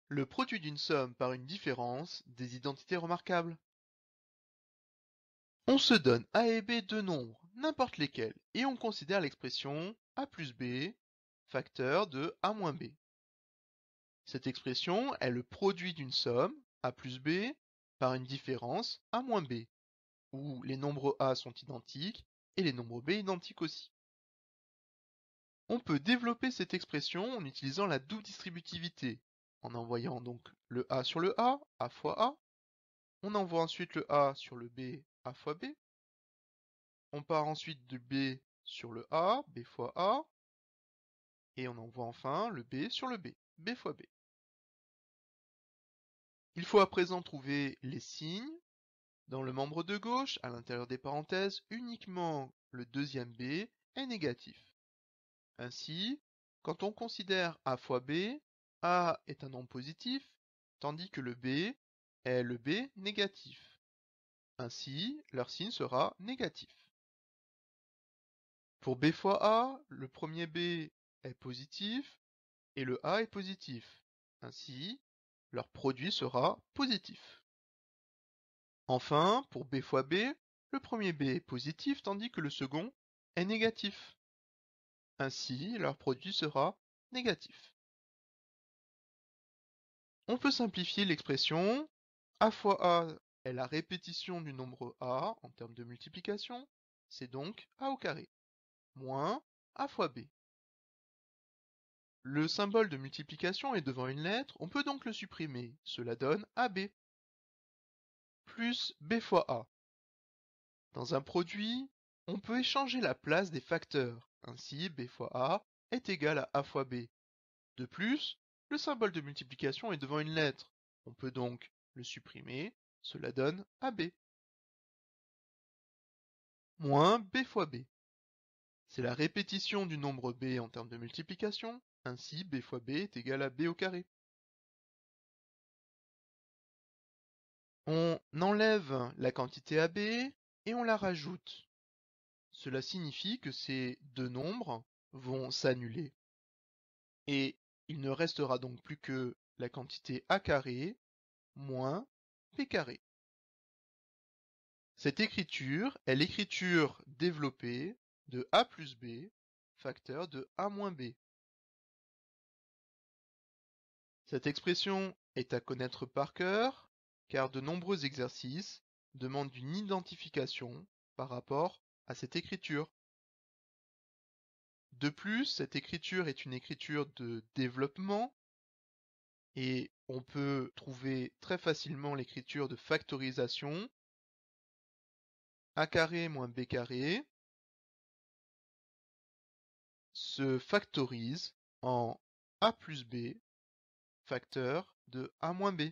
Le produit d'une somme par une différence des identités remarquables. On se donne a et b deux nombres, n'importe lesquels, et on considère l'expression a plus b, facteur de a moins b. Cette expression est le produit d'une somme, a plus b, par une différence, a moins b, où les nombres a sont identiques et les nombres b identiques aussi. On peut développer cette expression en utilisant la double distributivité, en envoyant donc le a sur le a fois a. On envoie ensuite le a sur le b, a fois b. On part ensuite du b sur le a, b fois a. Et on envoie enfin le b sur le b, b fois b. Il faut à présent trouver les signes. Dans le membre de gauche, à l'intérieur des parenthèses, uniquement le deuxième b est négatif. Ainsi, quand on considère a fois b, a est un nombre positif, tandis que le b est le b négatif. Ainsi, leur signe sera négatif. Pour b fois a, le premier b est positif et le a est positif. Ainsi, leur produit sera positif. Enfin, pour b fois b, le premier b est positif tandis que le second est négatif. Ainsi, leur produit sera négatif. On peut simplifier l'expression a fois a est la répétition du nombre a en termes de multiplication, c'est donc a au carré, moins a fois b. Le symbole de multiplication est devant une lettre, on peut donc le supprimer, cela donne ab, plus b fois a. Dans un produit, on peut échanger la place des facteurs, ainsi b fois a est égal à a fois b. De plus, le symbole de multiplication est devant une lettre, on peut donc le supprimer, cela donne ab. Moins b fois b. C'est la répétition du nombre b en termes de multiplication, ainsi b fois b est égal à b au carré. On enlève la quantité ab et on la rajoute. Cela signifie que ces deux nombres vont s'annuler. Et il ne restera donc plus que la quantité a carré moins b carré. Cette écriture est l'écriture développée de a plus b, facteur de a moins b. Cette expression est à connaître par cœur, car de nombreux exercices demandent une identification par rapport à cette écriture. De plus, cette écriture est une écriture de développement et on peut trouver très facilement l'écriture de factorisation. A carré moins b carré se factorise en a plus b, facteur de a moins b.